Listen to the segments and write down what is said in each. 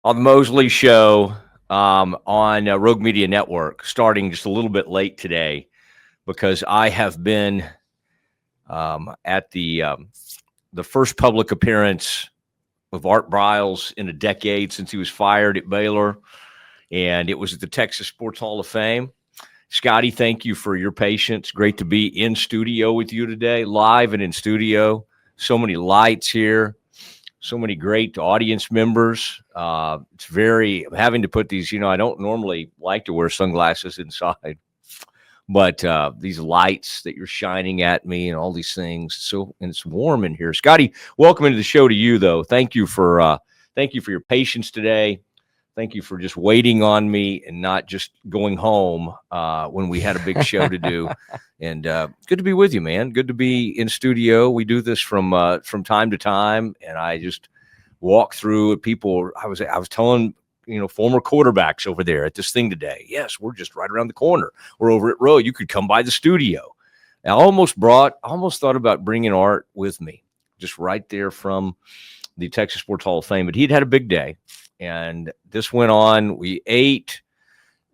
on the Mosley Show on Rogue Media Network, starting just a little bit late today because I have been at the first public appearance of Art Briles in a decade since he was fired at Baylor, and it was at the Texas Sports Hall of Fame. Scotty, thank you for your patience. Great to be in studio with you today, live and in studio. So many lights here. So many great audience members. I'm having to put these, I don't normally like to wear sunglasses inside, but these lights that you're shining at me and all these things. And it's warm in here. Scotty, welcome into the show to you, though. Thank you for your patience today. Thank you for just waiting on me and not just going home when we had a big show to do. And good to be with you, man. Good to be in studio. We do this from time to time, and I just walk through people. I was telling former quarterbacks over there at this thing today. Yes, we're just right around the corner. We're over at Rowe. You could come by the studio. I almost thought about bringing Art with me, just right there from the Texas Sports Hall of Fame. But he'd had a big day. And this went on. We ate.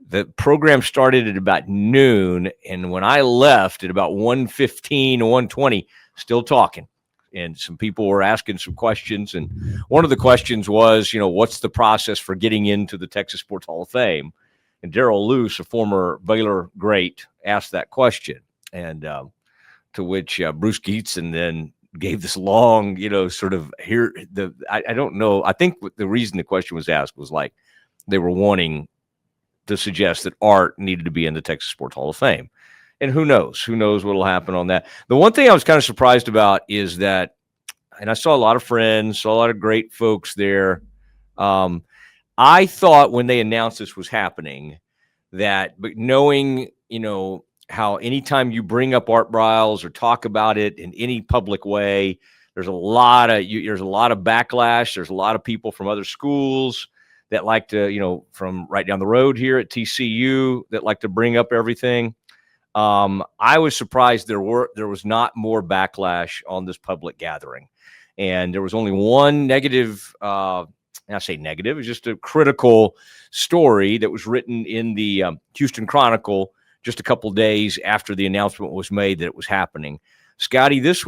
The program started at about noon. And when I left at about 1:15, 1:20, still talking. And some people were asking some questions. And one of the questions was, what's the process for getting into the Texas Sports Hall of Fame? And Darrell Luce, a former Baylor great, asked that question. And to which Bruce Geetson then gave this long, I don't know. I think the reason the question was asked was like they were wanting to suggest that Art needed to be in the Texas Sports Hall of Fame. And who knows what will happen on that. The one thing I was kind of surprised about is that, and I saw a lot of friends, saw a lot of great folks there. I thought when they announced this was happening but knowing, how anytime you bring up Art Briles or talk about it in any public way, there's a lot of backlash. There's a lot of people from other schools that like to, from right down the road here at TCU that like to bring up everything. I was surprised there was not more backlash on this public gathering, and there was only one negative. And I say negative; it's just a critical story that was written in the Houston Chronicle just a couple days after the announcement was made that it was happening. Scotty, this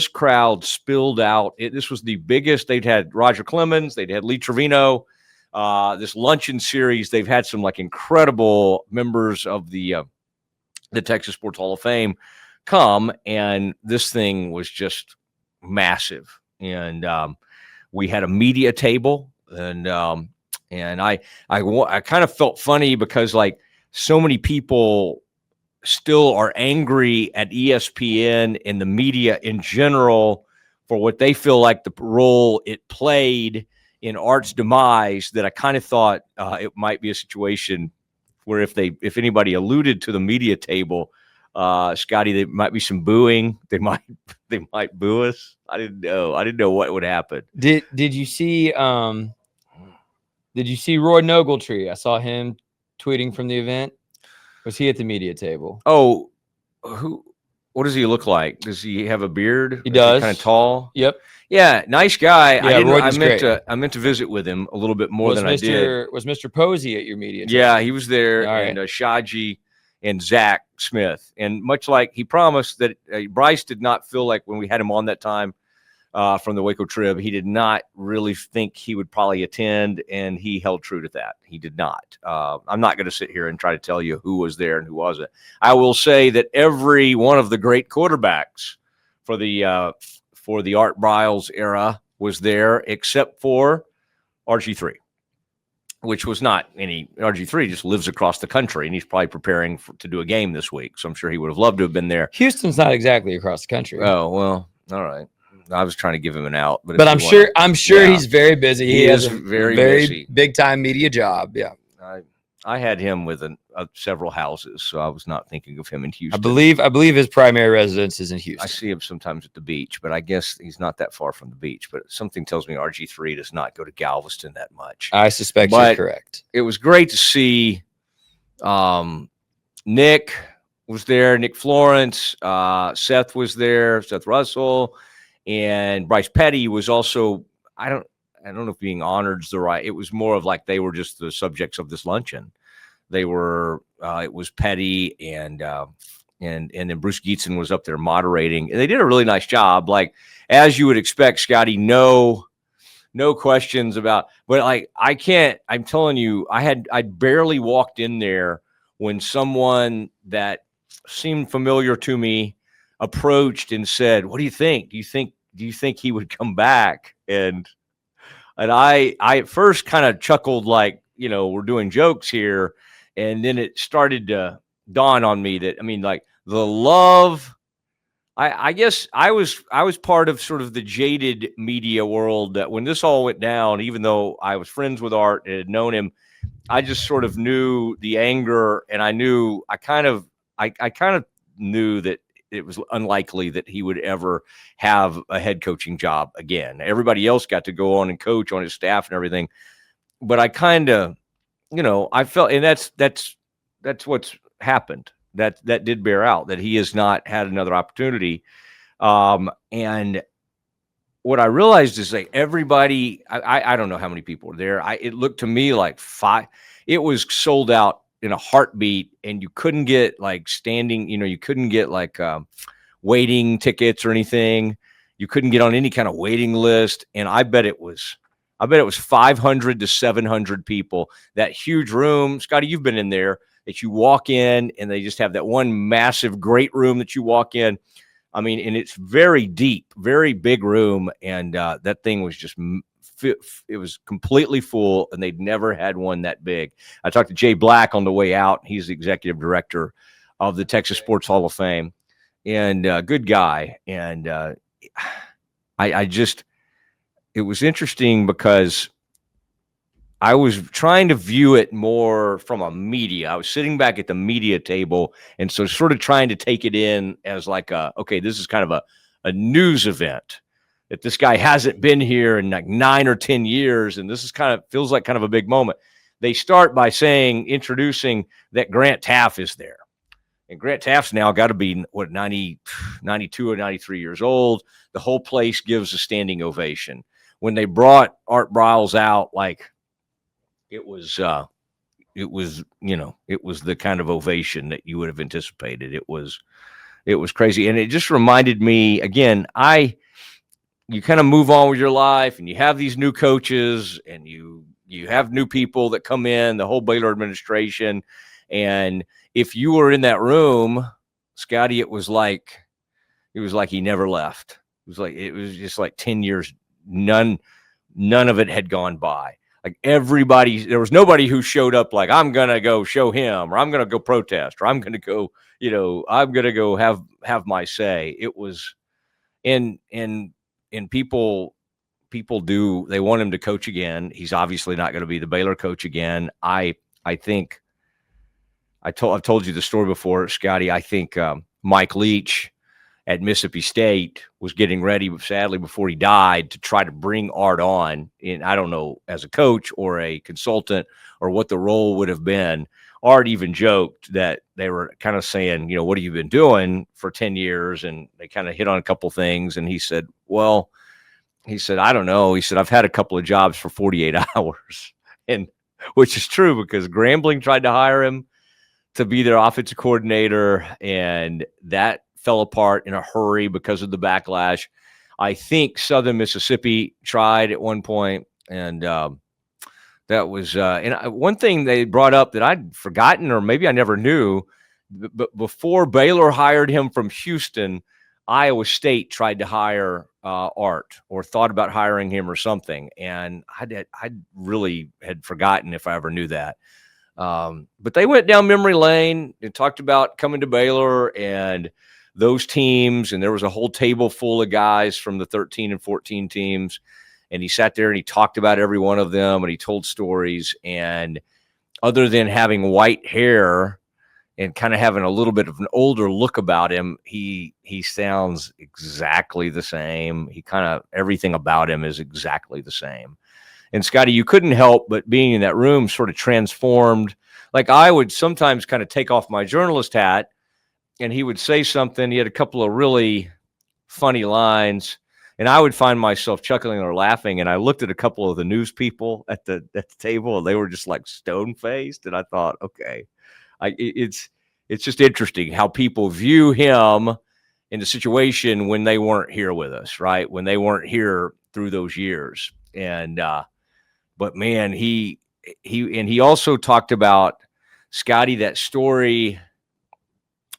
crowd spilled out. This was the biggest. They'd had Roger Clemens, they'd had Lee Trevino. This luncheon series, they've had some like incredible members of the Texas Sports Hall of Fame come, and this thing was just massive. And we had a media table, and I kind of felt funny because like so many people still are angry at ESPN and the media in general for what they feel like the role it played in Art's demise, that I kind of thought it might be a situation where if anybody alluded to the media table, Scotty, there might be some booing. They might boo us. I didn't know what would happen. Did you see Roy Nogaltree? I saw him tweeting from the event. Was he at the media table? Oh, what does he look like? Does he have a beard? He does. Kind of tall. Yep. Yeah, nice guy. Yeah, I meant to visit with him a little bit more than I did. Was Mr. Posey at your media table? Yeah, he was there, All and Shaji and Zach Smith. And much like he promised that Bryce did not feel like when we had him on that time from the Waco trib, he did not really think he would probably attend, and he held true to that. He did not. I'm not going to sit here and try to tell you who was there and who wasn't. I will say that every one of the great quarterbacks for the Art Briles era was there, except for RG3, which was not any. RG3 just lives across the country, and he's probably preparing to do a game this week. So I'm sure he would have loved to have been there. Houston's not exactly across the country. Oh, well, all right. I was trying to give him an out, but I'm sure yeah. He's very busy. He has a very busy, big time media job. Yeah, I had him with several houses, so I was not thinking of him in Houston. I believe his primary residence is in Houston. I see him sometimes at the beach, but I guess he's not that far from the beach. But something tells me RG3 does not go to Galveston that much. I suspect you're correct. It was great to see. Nick was there. Nick Florence. Seth was there. Seth Russell. And Bryce Petty was also, don't know if being honored is the right. It was more of like they were just the subjects of this luncheon. They were. It was Petty and then Bruce Geetson was up there moderating, and they did a really nice job. Like as you would expect, Scotty. No questions about. But like I can't. I'm telling you, I barely walked in there when someone that seemed familiar to me approached and said, "What do you think? Do you think he would come back?" And I at first kind of chuckled like, we're doing jokes here. And then it started to dawn on me that, I mean, like the love, I guess I was part of sort of the jaded media world that when this all went down, even though I was friends with Art and had known him, I just sort of knew the anger, and I kind of knew that it was unlikely that he would ever have a head coaching job again. Everybody else got to go on and coach on his staff and everything. But I kind of, I felt, and that's what's happened. That did bear out that he has not had another opportunity. And what I realized is like everybody, I don't know how many people were there. It looked to me like it was sold out in a heartbeat, and you couldn't get like standing, you couldn't get like waiting tickets or anything. You couldn't get on any kind of waiting list. And I bet it was 500 to 700 people. That huge room, Scotty, you've been in there, that you walk in and they just have that one massive, great room that you walk in. I mean, and it's very deep, very big room. And that thing was just, it was completely full, and they'd never had one that big. I talked to Jay Black on the way out. He's the executive director of the Texas Sports Hall of Fame, and good guy. And it was interesting because I was trying to view it more from a media. I was sitting back at the media table, and so sort of trying to take it in as like okay, this is kind of a news event, that this guy hasn't been here in like 9 or 10 years. And this is feels like kind of a big moment. They start by introducing that Grant Taft is there. And Grant Taft's now got to be 92 or 93 years old. The whole place gives a standing ovation. When they brought Art Briles out, like it was the kind of ovation that you would have anticipated. It was crazy. And it just reminded me again, you kind of move on with your life, and you have these new coaches, and you have new people that come in, the whole Baylor administration. And if you were in that room, Scotty, it was like he never left. It was just like 10 years. None of it had gone by. Like there was nobody who showed up like, I'm going to go show him, or I'm going to go protest, or I'm going to go, I'm going to go have my say. It was, and people they want him to coach again. He's obviously not going to be the Baylor coach again. I think I've told you the story before, Scotty. I think Mike Leach at Mississippi State was getting ready, sadly, before he died, to try to bring Art on. And I don't know, as a coach or a consultant, or what the role would have been. Art even joked that they were kind of saying, what have you been doing for 10 years? And they kind of hit on a couple things. And he said, I don't know. He said, I've had a couple of jobs for 48 hours. And which is true, because Grambling tried to hire him to be their offensive coordinator, and that fell apart in a hurry because of the backlash. I think Southern Mississippi tried at one point, and that was one thing they brought up that I'd forgotten, or maybe I never knew. But before Baylor hired him from Houston, Iowa State tried to hire Art, or thought about hiring him or something, and I really had forgotten if I ever knew that. But they went down memory lane and talked about coming to Baylor and those teams, and there was a whole table full of guys from the 13 and 14 teams, and he sat there and he talked about every one of them, and he told stories. And other than having white hair and kind of having a little bit of an older look about him, he sounds exactly the same. Everything about him is exactly the same. And Scotty, you couldn't help but being in that room sort of transformed. Like I would sometimes kind of take off my journalist hat, and he would say something. He had a couple of really funny lines, And I would find myself chuckling or laughing. And I looked at a couple of the news people at the table, and they were just like stone faced. And I thought, okay, it's just interesting how people view him in the situation when they weren't here with us, right? When they weren't here through those years. And but man, he also talked about, Scotty, that story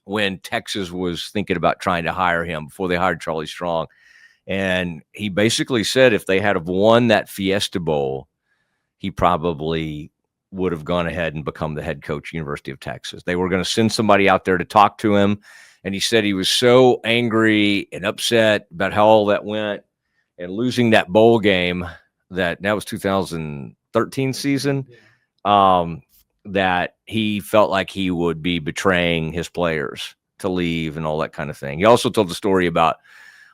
when Texas was thinking about trying to hire him before they hired Charlie Strong. And he basically said if they had have won that Fiesta Bowl, he probably would have gone ahead and become the head coach, University of Texas. They were going to send somebody out there to talk to him. And he said he was so angry and upset about how all that went and losing that bowl game, that was 2013 season, that he felt like he would be betraying his players to leave and all that kind of thing. He also told the story about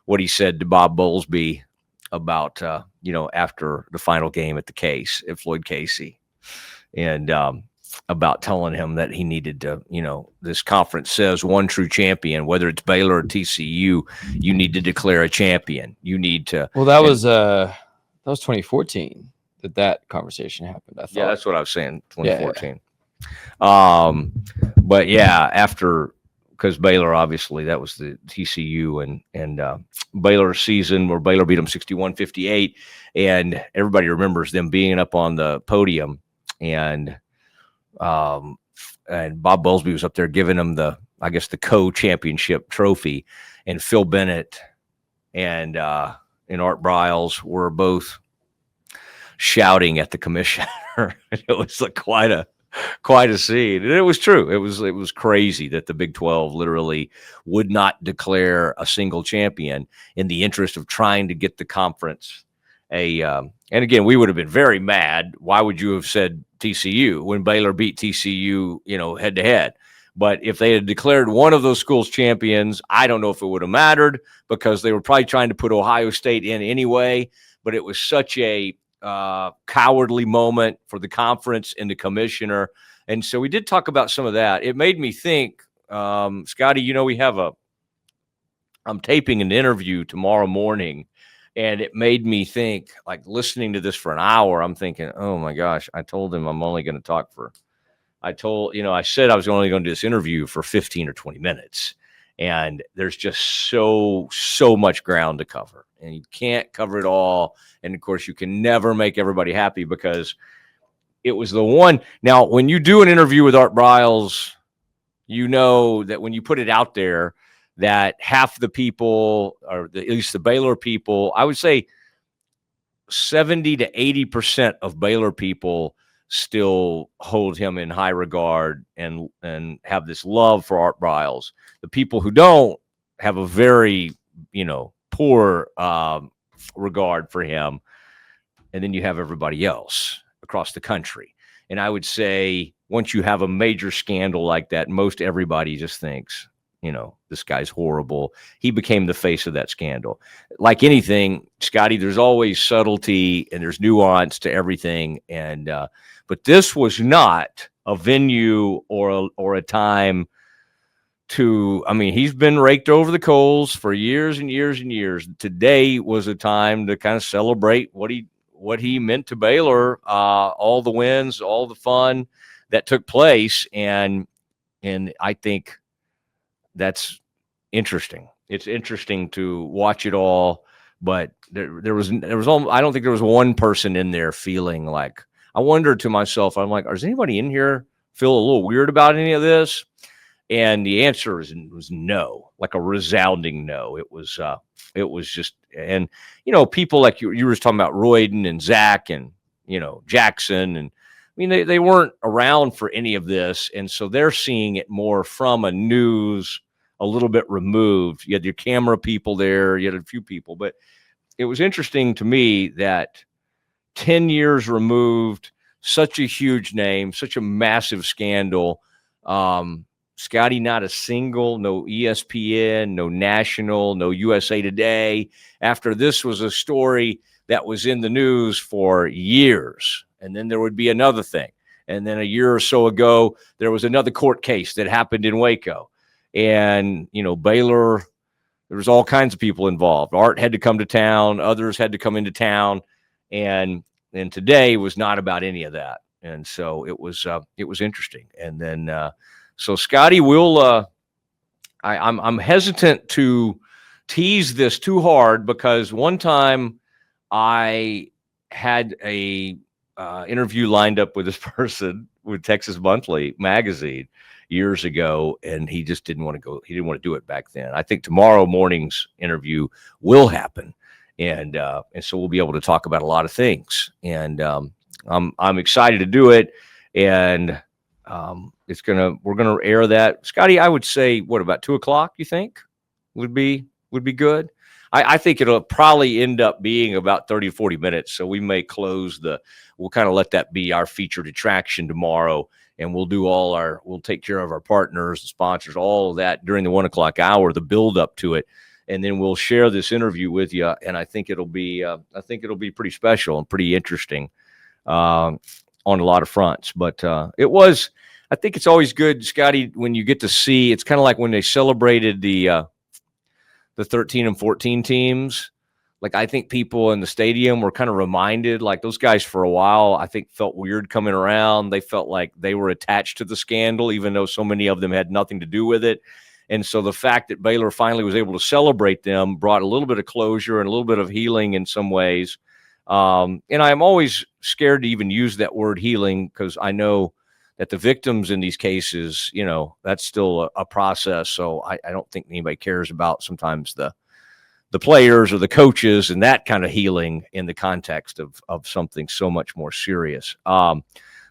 what he said to Bob Bowlesby about, after the final game at Floyd Casey, and about telling him that he needed to, this conference says one true champion, whether it's Baylor or TCU, you need to declare a champion. You need to. Well, that was 2014 that conversation happened. I thought. Yeah, that's what I was saying. 2014. Yeah. But yeah, after, because Baylor, obviously, that was the TCU and Baylor season where Baylor beat them 61-58, and everybody remembers them being up on the podium, and Bob Bowlesby was up there giving them the co-championship trophy, and Phil Bennett and Art Briles were both shouting at the commissioner. It was like quite a scene. And it was true. It was crazy that the Big 12 literally would not declare a single champion in the interest of trying to get the conference and again, we would have been very mad. Why would you have said TCU when Baylor beat TCU, head to head? But if they had declared one of those schools champions, I don't know if it would have mattered, because they were probably trying to put Ohio State in anyway. But it was such a cowardly moment for the conference and the commissioner. And so we did talk about some of that. It made me think, Scotty, I'm taping an interview tomorrow morning, and it made me think, like, listening to this for an hour, I'm thinking, oh my gosh, I told him I'm only going to talk I said I was only going to do this interview for 15 or 20 minutes. And there's just so much ground to cover, and you can't cover it all. And of course, you can never make everybody happy, because it was the one. Now, when you do an interview with Art Briles, you know that when you put it out there, that half the people, or at least the Baylor people, I would say 70 to 80% of Baylor people still hold him in high regard and have this love for Art Briles. The people who don't have a very, poor regard for him. And then you have everybody else across the country. And I would say once you have a major scandal like that, most everybody just thinks, this guy's horrible. He became the face of that scandal. Like anything, Scotty, there's always subtlety and there's nuance to everything. And but this was not a venue or a time to, he's been raked over the coals for years and years and years. Today was a time to kind of celebrate what he meant to Baylor, all the wins, all the fun that took place. And I think that's interesting. It's interesting to watch it all, but there was almost, I don't think there was one person in there feeling like, I wondered to myself, I'm like, does anybody in here feel a little weird about any of this? And the answer was no, like a resounding no. It was just, and people like you were talking about Royden and Zach and Jackson, and they weren't around for any of this, and so they're seeing it more from a news, a little bit removed. You had your camera people there, you had a few people, but it was interesting to me that 10 years removed, such a huge name, such a massive scandal. Scotty, not a single, no ESPN, no National, no USA Today. After this was a story that was in the news for years. And then there would be another thing. And then a year or so ago, there was another court case that happened in Waco. And, Baylor, there was all kinds of people involved. Art had to come to town. Others had to come into town. And today was not about any of that. And so it was interesting. And then, so Scotty, I'm hesitant to tease this too hard, because one time I had a interview lined up with this person with Texas Monthly magazine years ago, and he just didn't want to go. He didn't want to do it back then. I think tomorrow morning's interview will happen, and so we'll be able to talk about a lot of things. And I'm excited to do it, and we're gonna air that. Scotty, I would say, what, about 2:00? You think would be good? I think it'll probably end up being about 30 to 40 minutes. So we may we'll kind of let that be our featured attraction tomorrow. And we'll take care of our partners and sponsors, all of that during the 1:00 hour, the build up to it. And then we'll share this interview with you. And I think it'll be pretty special and pretty interesting on a lot of fronts. But I think it's always good, Scotty, when you get to see, it's kind of like when they celebrated the 13 and 14 teams. Like, I think people in the stadium were kind of reminded, like, those guys for a while, I think, felt weird coming around. They felt like they were attached to the scandal, even though so many of them had nothing to do with it. And so the fact that Baylor finally was able to celebrate them brought a little bit of closure and a little bit of healing in some ways. And I'm always scared to even use that word healing, because I know that the victims in these cases, that's still a process. So I don't think anybody cares about sometimes the players or the coaches and that kind of healing in the context of something so much more serious.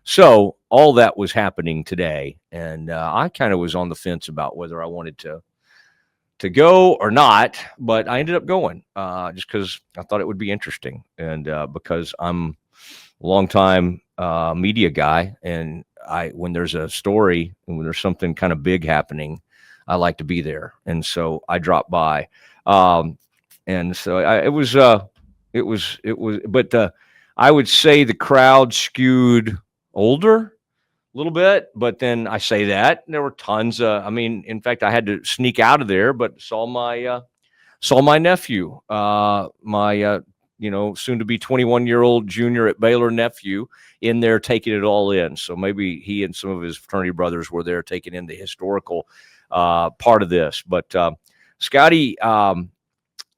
So all that was happening today, and I kind of was on the fence about whether I wanted to go or not, but I ended up going just because I thought it would be interesting, and because I'm a longtime media guy, and when there's a story and when there's something kind of big happening, I like to be there, and so I dropped by. And so it was, but I would say the crowd skewed older a little bit, but then I say that and there were tons in fact, I had to sneak out of there, but saw my nephew, my soon to be 21-year-old junior at Baylor nephew in there taking it all in. So maybe he and some of his fraternity brothers were there taking in the historical part of this. But Scotty,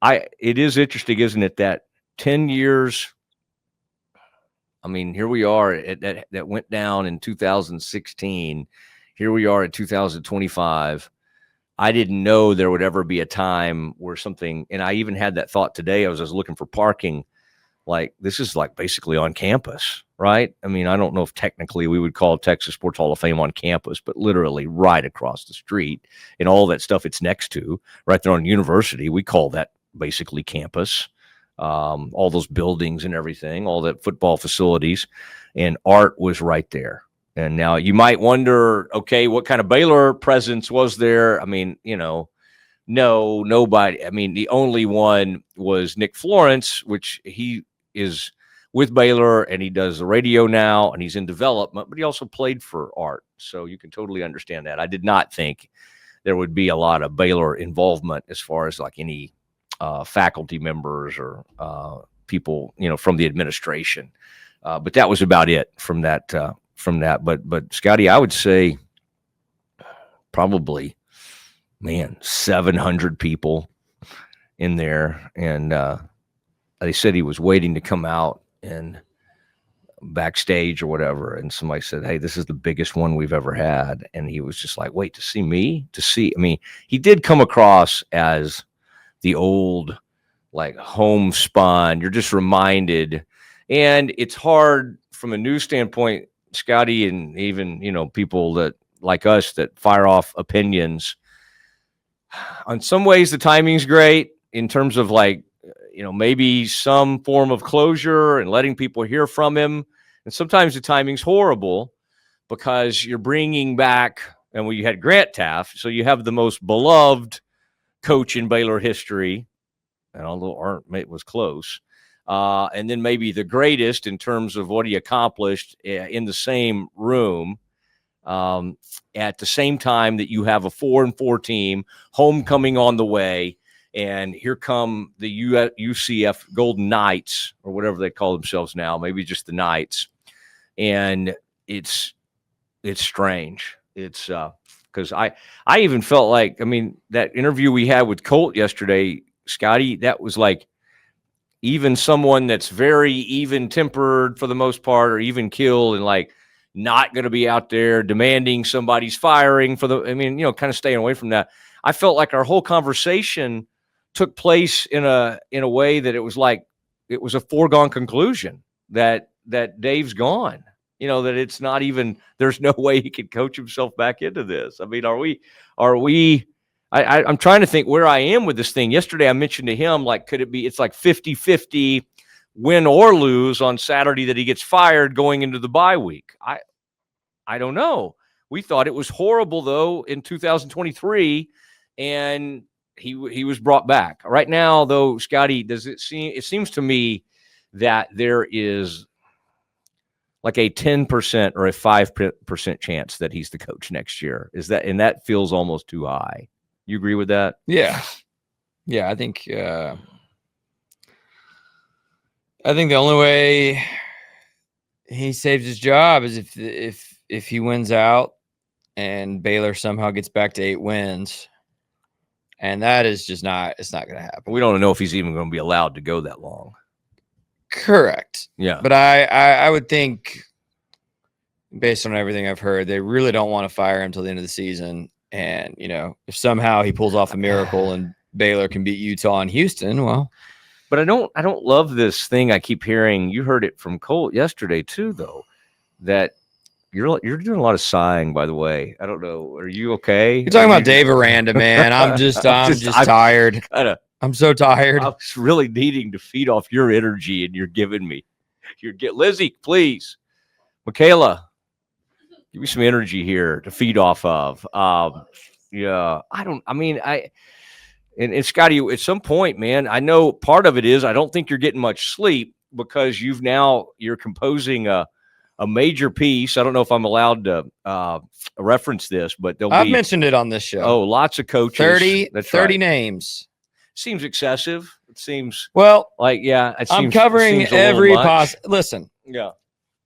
it is interesting, isn't it, that 10 years, here we are, that went down in 2016. Here we are at 2025. I didn't know there would ever be a time where something, and I even had that thought today. I was looking for parking. Like, this is like basically on campus, right? I don't know if technically we would call Texas Sports Hall of Fame on campus, but literally right across the street and all that stuff it's next to, right there on University. We call that basically campus. All those buildings and everything, all the football facilities, and Art was right there. And now you might wonder, okay, what kind of Baylor presence was there? No, nobody. The only one was Nick Florence, which he is with Baylor and he does the radio now and he's in development, but he also played for Art. So you can totally understand that. I did not think there would be a lot of Baylor involvement as far as like any faculty members or people, from the administration. But that was about it from that. But Scotty, I would say probably, 700 people in there. And they said he was waiting to come out and backstage or whatever. And somebody said, "Hey, this is the biggest one we've ever had." And he was just like, "Wait, to see me? He did come across as the old, like, homespun. You're just reminded. And it's hard from a news standpoint, Scotty, and even, people that like us that fire off opinions. On some ways, the timing's great in terms of maybe some form of closure and letting people hear from him. And sometimes the timing's horrible because you're bringing back, and you had Grant Taft, so you have the most beloved coach in Baylor history, and although Art was close, and then maybe the greatest in terms of what he accomplished in the same room, at the same time that you have a 4-4 team, homecoming on the way, And here come the UCF Golden Knights, or whatever they call themselves now, maybe just the Knights. And it's strange. It's because I even felt like, I mean, that interview we had with Colt yesterday, Scotty, that was like, even someone that's very even tempered for the most part, or even killed, and like not going to be out there demanding somebody's firing for the, I mean, you know, kind of staying away from that. I felt like our whole conversation took place in a way that it was like, it was a foregone conclusion that Dave's gone, you know, that it's not even, there's no way he could coach himself back into this. I mean, are we, I'm trying to think where I am with this thing. Yesterday, I mentioned to him, like, could it be, it's like 50-50 win or lose on Saturday that he gets fired going into the bye week. I don't know. We thought it was horrible, though, in 2023, and he was brought back. Right now, though, Scotty, it seems to me that there is like a 10% or a 5% chance that he's the coach next year. And that feels almost too high. You agree with that? Yeah. Yeah, I think the only way he saves his job is if he wins out and Baylor somehow gets back to 8 wins. And that is just it's not going to happen. We don't know if he's even going to be allowed to go that long. Correct. Yeah. But I would think, based on everything I've heard, they really don't want to fire him until the end of the season. And, you know, if somehow he pulls off a miracle and Baylor can beat Utah and Houston, well. But I don't love this thing I keep hearing. You heard it from Colt yesterday too, though, that you're doing a lot of sighing, by the way. I don't know. Are you okay? You're talking about Dave Aranda, man. I'm just tired. I'm so tired. I was really needing to feed off your energy, and you're giving me. Lizzie, please. Michaela, give me some energy here to feed off of. Yeah, and Scotty, at some point, man, I know part of it is I don't think you're getting much sleep because you're composing a major piece. I don't know if I'm allowed to reference this, but I've mentioned it on this show. Oh, lots of coaches. 30 names. Seems excessive. It seems like, yeah. I'm covering every possible. Listen, yeah,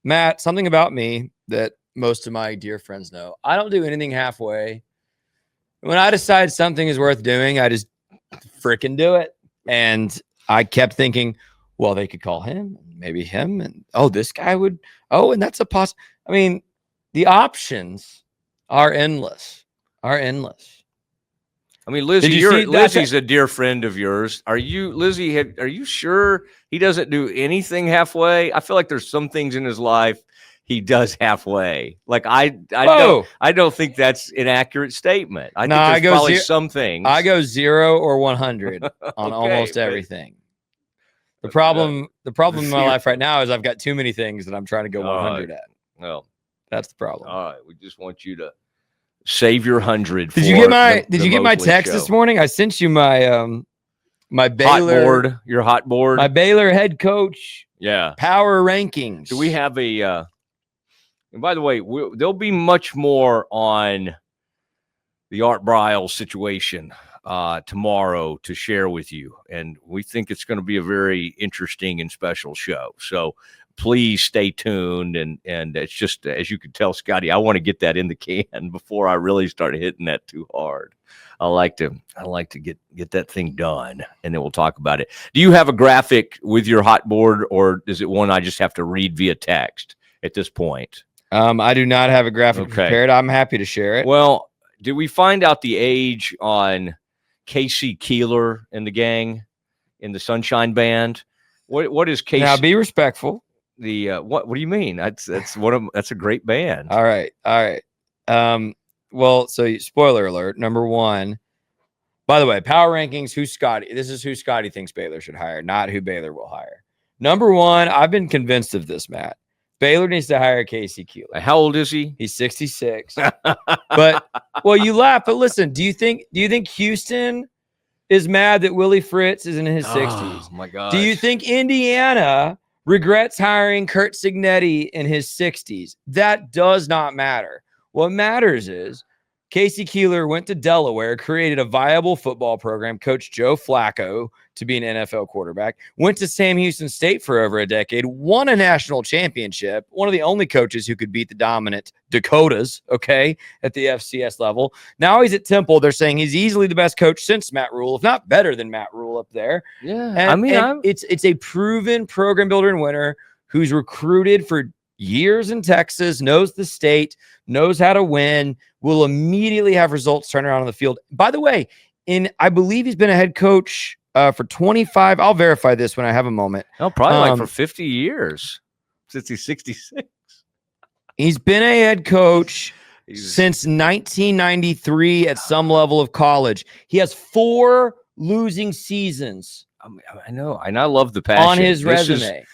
Matt, something about me that most of my dear friends know. I don't do anything halfway. When I decide something is worth doing, I just freaking do it. And I kept thinking, well, they could call him, maybe him, and this guy would. And that's a I mean, the options are endless. I mean, Lizzie, Lizzie's a dear friend of yours. Lizzie, are you sure he doesn't do anything halfway? I feel like there's some things in his life he does halfway. Like I don't think that's an accurate statement. I think there's probably some things. I go 0 or 100 on almost everything. The problem in my life right now is I've got too many things that I'm trying to go 100 at. Well, that's the problem. All right, we just want you to save your 100. Did you get my text this morning? I sent you my my Baylor your hot board. My Baylor head coach. Yeah. Power rankings. Do we have a and by the way, there'll be much more on the Art Briles situation tomorrow to share with you. And we think it's going to be a very interesting and special show. So please stay tuned. And it's just, as you can tell, Scotty, I want to get that in the can before I really start hitting that too hard. I like to get that thing done, and then we'll talk about it. Do you have a graphic with your hot board, or is it one I just have to read via text at this point? I do not have a graphic prepared. I'm happy to share it. Well, did we find out the age on Casey Keeler and the gang in the Sunshine Band? What is Casey? Now be respectful. What do you mean? That's a great band. All right. Well, so spoiler alert, number 1. By the way, power rankings, this is who Scotty thinks Baylor should hire, not who Baylor will hire. Number 1, I've been convinced of this, Matt. Baylor needs to hire Casey Keeler. How old is he? He's 66. But you laugh, but listen, do you think Houston is mad that Willie Fritz is in his 60s? Oh my God. Do you think Indiana regrets hiring Kurt Signetti in his 60s? That does not matter. What matters is Casey Keeler went to Delaware, created a viable football program, coached Joe Flacco to be an NFL quarterback, went to Sam Houston State for over a decade, won a national championship, one of the only coaches who could beat the dominant Dakotas, at the FCS level. Now he's at Temple. They're saying he's easily the best coach since Matt Rule, if not better than Matt Rule up there. Yeah, And it's a proven program builder and winner who's recruited for years in Texas, knows the state, knows how to win, will immediately have results turn around on the field. By the way, I believe he's been a head coach for 25. I'll verify this when I have a moment. No, probably like for 50 years since he's 66. He's been a head coach since 1993 at some level of college. He has 4 losing seasons. I know, and I love the passion on his resume.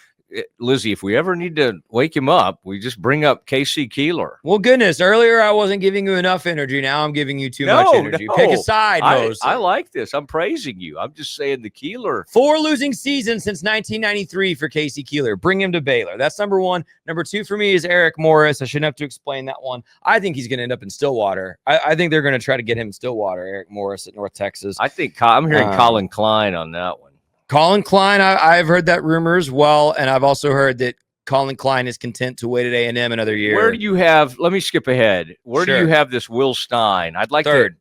Lizzie, if we ever need to wake him up, we just bring up Casey Keeler. Well, goodness, earlier I wasn't giving you enough energy. Now I'm giving you too much energy. Pick a side, Mosley. I like this. I'm praising you. I'm just saying the Keeler. 4 losing seasons since 1993 for Casey Keeler. Bring him to Baylor. That's number 1. Number 2 for me is Eric Morris. I shouldn't have to explain that one. I think he's going to end up in Stillwater. I think they're going to try to get him in Stillwater, Eric Morris at North Texas. I think I'm hearing Colin Klein on that one. Colin Klein, I've heard that rumor as well, and I've also heard that Colin Klein is content to wait at A&M another year. Where do you have? Let me skip ahead. Where do you have this Will Stein? I'd like 3rd.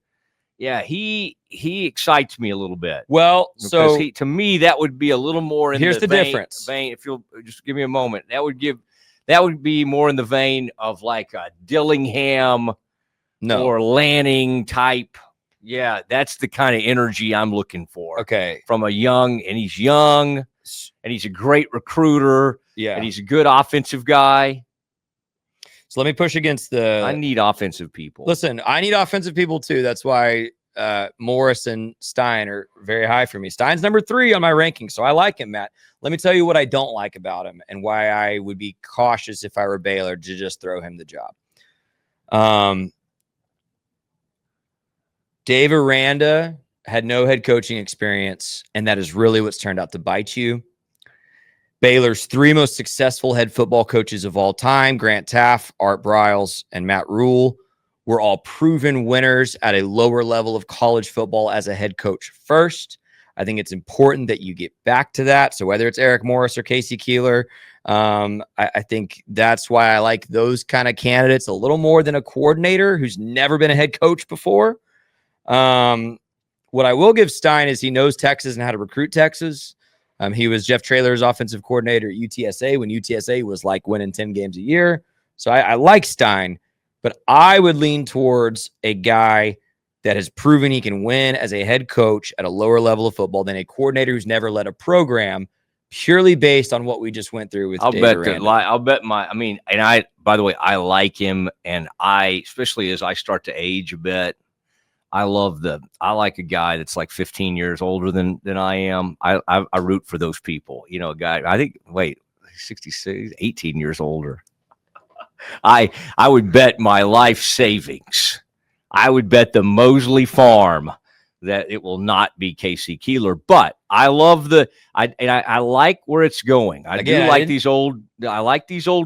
Yeah, he excites me a little bit. Well, so to me that would be a little more in here's the difference. Vein, if you'll just give me a moment, that would be more in the vein of like a Dillingham or Lanning type. Yeah, that's the kind of energy I'm looking for. Okay. From he's young, and he's a great recruiter. Yeah. And he's a good offensive guy. So let me push against I need offensive people. Listen, I need offensive people too. That's why Morris and Stein are very high for me. Stein's number 3 on my ranking, so I like him, Matt. Let me tell you what I don't like about him and why I would be cautious if I were Baylor to just throw him the job. Dave Aranda had no head coaching experience, and that is really what's turned out to bite you. Baylor's 3 most successful head football coaches of all time, Grant Taff, Art Briles, and Matt Rule, were all proven winners at a lower level of college football as a head coach first. I think it's important that you get back to that. So whether it's Eric Morris or Casey Keeler, I think that's why I like those kind of candidates a little more than a coordinator who's never been a head coach before. What I will give Stein is he knows Texas and how to recruit Texas. He was Jeff Traylor's offensive coordinator at UTSA when UTSA was like winning 10 games a year. So I like Stein, but I would lean towards a guy that has proven he can win as a head coach at a lower level of football than a coordinator who's never led a program purely based on what we just went through with Dave Aranda. By the way, I like him, and especially as I start to age a bit, I like a guy that's like 15 years older than I am. I root for those people. You know, a guy, 66, 18 years older. I would bet my life savings. I would bet the Mosley farm that it will not be Casey Keeler, but I love I like where it's going. I like these old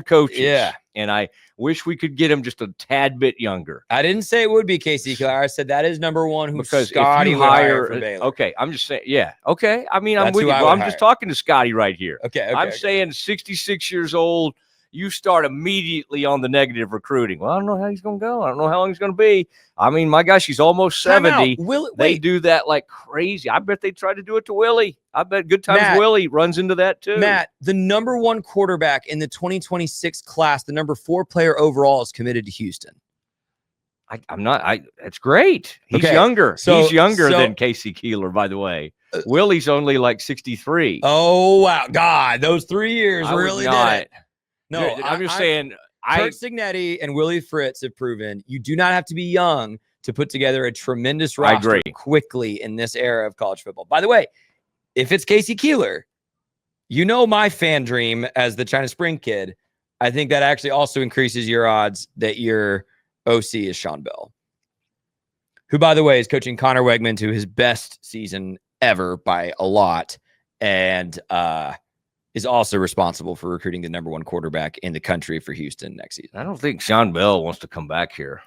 coaches. Yeah. And I wish we could get him just a tad bit younger. I didn't say it would be Casey Keeler. I said that is number 1 who because Scotty if you hire for Baylor. Okay, I'm just saying, yeah. Okay. I mean, I'm with you. I'm just talking to Scotty right here. Okay. I'm saying 66 years old, you start immediately on the negative recruiting. Well, I don't know how he's going to go. I don't know how long he's going to be. I mean, my gosh, he's almost 70. They do that like crazy. I bet they try to do it to Willie. I bet Good Times Willie runs into that too. Matt, the number 1 quarterback in the 2026 class, the number 4 player overall, is committed to Houston. It's great. He's younger. He's younger than Casey Keeler, by the way. Willie's only like 63. Oh, wow. God, those 3 years really did it. No, I'm just saying. Kurt Signetti and Willie Fritz have proven you do not have to be young to put together a tremendous roster quickly in this era of college football. By the way, if it's Casey Keeler, you know my fan dream as the China Spring kid. I think that actually also increases your odds that your OC is Sean Bell, who, by the way, is coaching Connor Wegman to his best season ever by a lot, and is also responsible for recruiting the number 1 quarterback in the country for Houston next season. I don't think Sean Bell wants to come back here.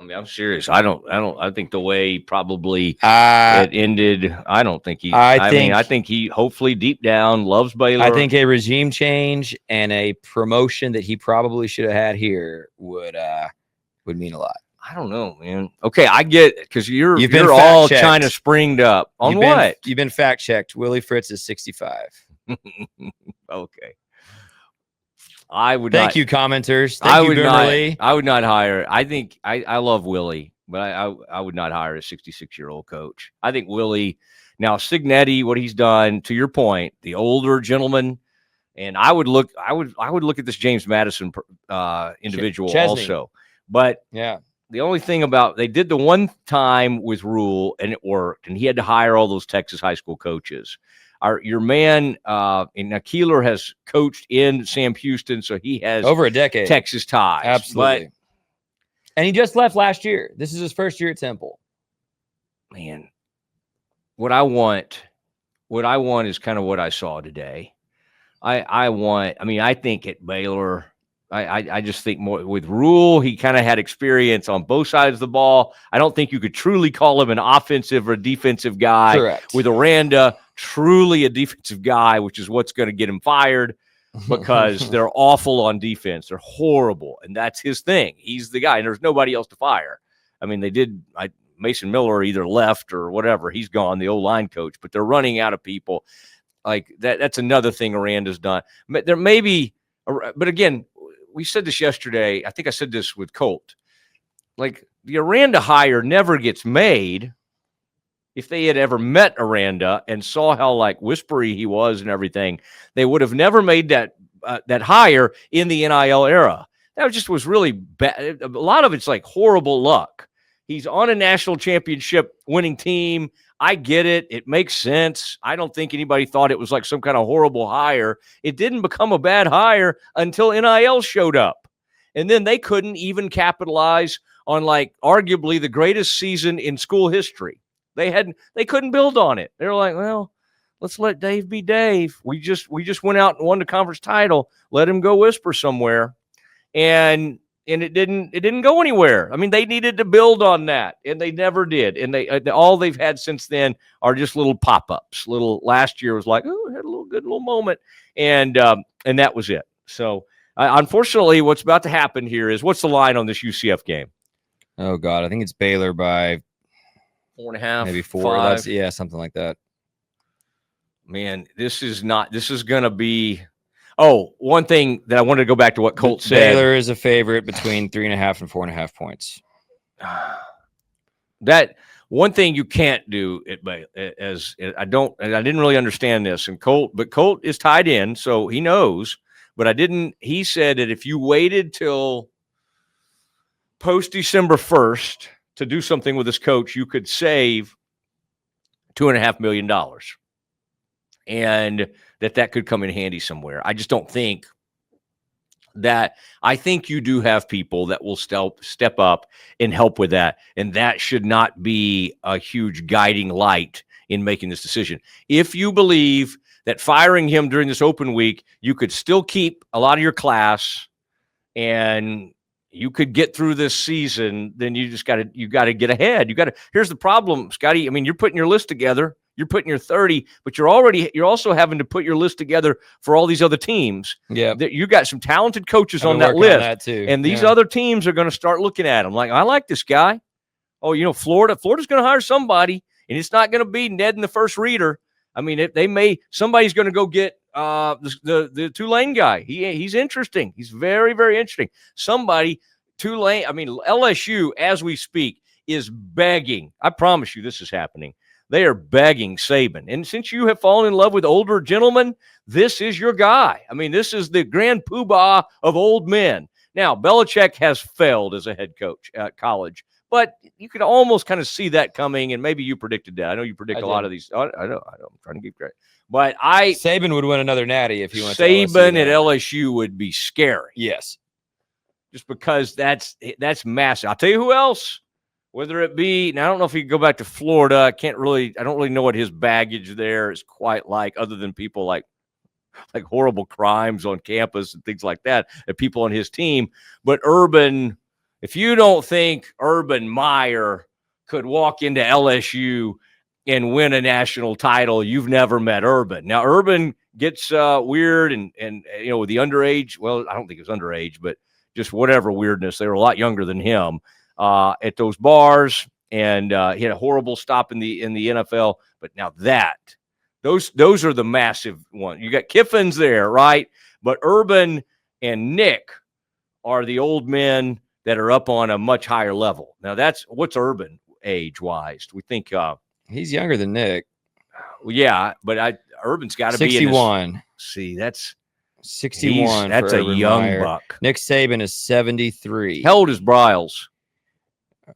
I mean, I'm serious. I think the way probably it ended, I don't think he, I think he hopefully deep down loves Baylor. I think a regime change and a promotion that he probably should have had here would mean a lot. I don't know, man. Okay, I get it because you're all fact-checked. China springed up on what? You've been fact checked. Willie Fritz is 65. Okay. I would Thank you, commenters. Thank you, Boomerly. I would not hire. I think I love Willie, but I would not hire a 66-year-old coach. I think Willie now Signetti, what he's done, to your point, the older gentleman, and I would look at this James Madison individual Chesney. also. But yeah, the only thing about they did the one time with Rule and it worked, and he had to hire all those Texas high school coaches. Your man, and Keeler has coached in Sam Houston, so he has over a decade Texas ties. Absolutely. And he just left last year. This is his first year at Temple. Man, what I want is kind of what I saw today. I think at Baylor, I just think more with Rule, he kind of had experience on both sides of the ball. I don't think you could truly call him an offensive or defensive guy. Correct. With Aranda, truly a defensive guy, which is what's going to get him fired because they're awful on defense. They're horrible, and that's his thing. He's the guy, and there's nobody else to fire. I mean, Mason Miller either left or whatever. He's gone, the O-line coach, but they're running out of people. Like that. That's another thing Aranda's done. There may be, but again, we said this yesterday. I think I said this with Colt. Like the Aranda hire never gets made. If they had ever met Aranda and saw how like whispery he was and everything, they would have never made that hire in the NIL era. That was really bad. A lot of it's like horrible luck. He's on a national championship winning team. I get it. It makes sense. I don't think anybody thought it was like some kind of horrible hire. It didn't become a bad hire until NIL showed up. And then they couldn't even capitalize on like arguably the greatest season in school history. They couldn't build on it. They're like, well, let's let Dave be Dave. We just went out and won the conference title. Let him go whisper somewhere. And it didn't go anywhere. I mean, they needed to build on that, and they never did. And all they've had since then are just little pop-ups. Last year was like, oh, had a good little moment, and that was it. So unfortunately, what's about to happen here is what's the line on this UCF game? Oh God, I think it's Baylor by 4.5, maybe 4. 5. Yeah, something like that. Man, this is going to be. Oh, one thing that I wanted to go back to what Colt said. Baylor is a favorite between 3.5 and 4.5 points. That one thing you can't do as I didn't really understand this, and Colt is tied in, so he knows. But he said that if you waited till post December 1st to do something with this coach, you could save $2.5 million. And that could come in handy somewhere. I just don't think that. I think you do have people that will step up and help with that. And that should not be a huge guiding light in making this decision. If you believe that firing him during this open week, you could still keep a lot of your class and you could get through this season, then you got to get ahead. Here's the problem, Scotty. I mean, you're putting your list together. You're putting your 30, but you're also having to put your list together for all these other teams. Yeah. You got some talented coaches on that list. On that too. And these other teams are going to start looking at them like, I like this guy. Oh, Florida's going to hire somebody, and it's not going to be Ned in the first reader. I mean, somebody's going to go get the Tulane guy. He's interesting. He's very, very interesting. Tulane, LSU, as we speak, is begging. I promise you this is happening. They are begging Saban. And since you have fallen in love with older gentlemen, this is your guy. I mean, this is the grand poobah of old men. Now, Belichick has failed as a head coach at college, but you could almost kind of see that coming, and maybe you predicted that. I know you predict a lot of these. I know. I'm trying to give credit. But Saban would win another natty if he went to Saban LSU, at LSU would be scary. Yes. Just because that's massive. I'll tell you who else. Whether it be, now I don't know if he could go back to Florida. I don't really know what his baggage there is quite like, other than people like horrible crimes on campus and things like that, and people on his team. But Urban if you don't think Urban Meyer could walk into LSU and win a national title, you've never met Urban. Now, Urban gets weird and with the underage. Well, I don't think it was underage, but just whatever weirdness. They were a lot younger than him at those bars, and he had a horrible stop in the NFL. But now those are the massive ones. You got Kiffin's there, right? But Urban and Nick are the old men that are up on a much higher level. Now, what's Urban age-wise? We think he's younger than Nick. Well, yeah, but Urban's got to be 61. See, that's 61. That's for a Urban young Meyer. buck. Nick Saban is 73. How old is Bryles? I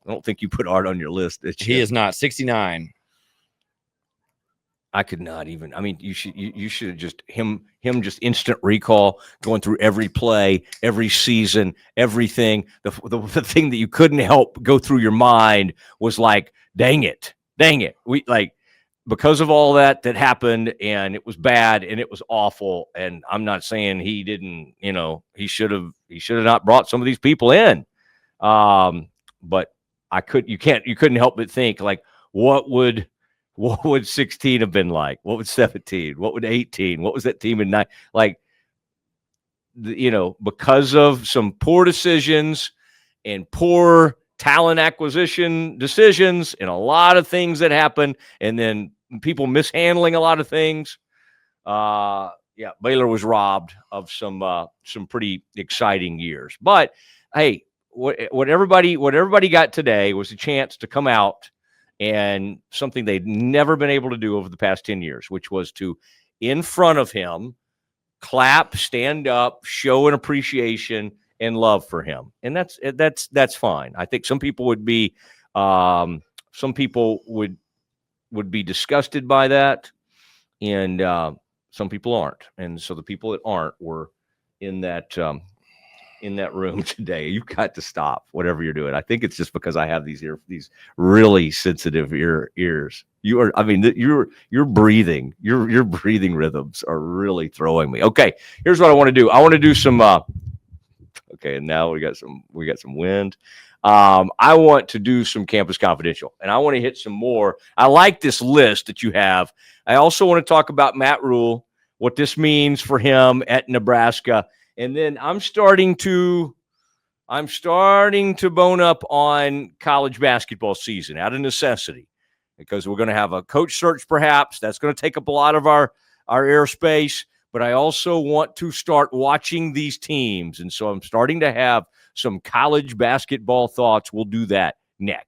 don't think you put Art on your list. He is not 69. I could not even. I mean, you should have just him just instant recall, going through every play, every season, everything. The thing that you couldn't help go through your mind was like, dang it. We because of all that happened, and it was bad and it was awful. And I'm not saying he didn't, he should have not brought some of these people in. But you couldn't help but think, like, what would 16 have been like? What would 17? What would 18? What was that team in 9? Like, because of some poor decisions and poor talent acquisition decisions and a lot of things that happened, and then people mishandling a lot of things. Baylor was robbed of some pretty exciting years. But hey, what everybody got today was a chance to come out and something they'd never been able to do over the past 10 years, which was to, in front of him, clap, stand up, show an appreciation and love for him. And that's fine. I think some people would be disgusted by that, and some people aren't. And so the people that aren't were in that room today. You've got to stop whatever you're doing. I think it's just because I have these really sensitive ears. Your breathing, your breathing rhythms are really throwing me. Okay, here's what I want to do. I want to do some okay, and now we got some wind. I want to do some Campus Confidential, and I want to hit some more. I like this list that you have. I also want to talk about Matt Rule, what this means for him at Nebraska. And then I'm starting to bone up on college basketball season out of necessity, because we're going to have a coach search. Perhaps that's going to take up a lot of our airspace, but I also want to start watching these teams. And so I'm starting to have some college basketball thoughts. We'll do that next.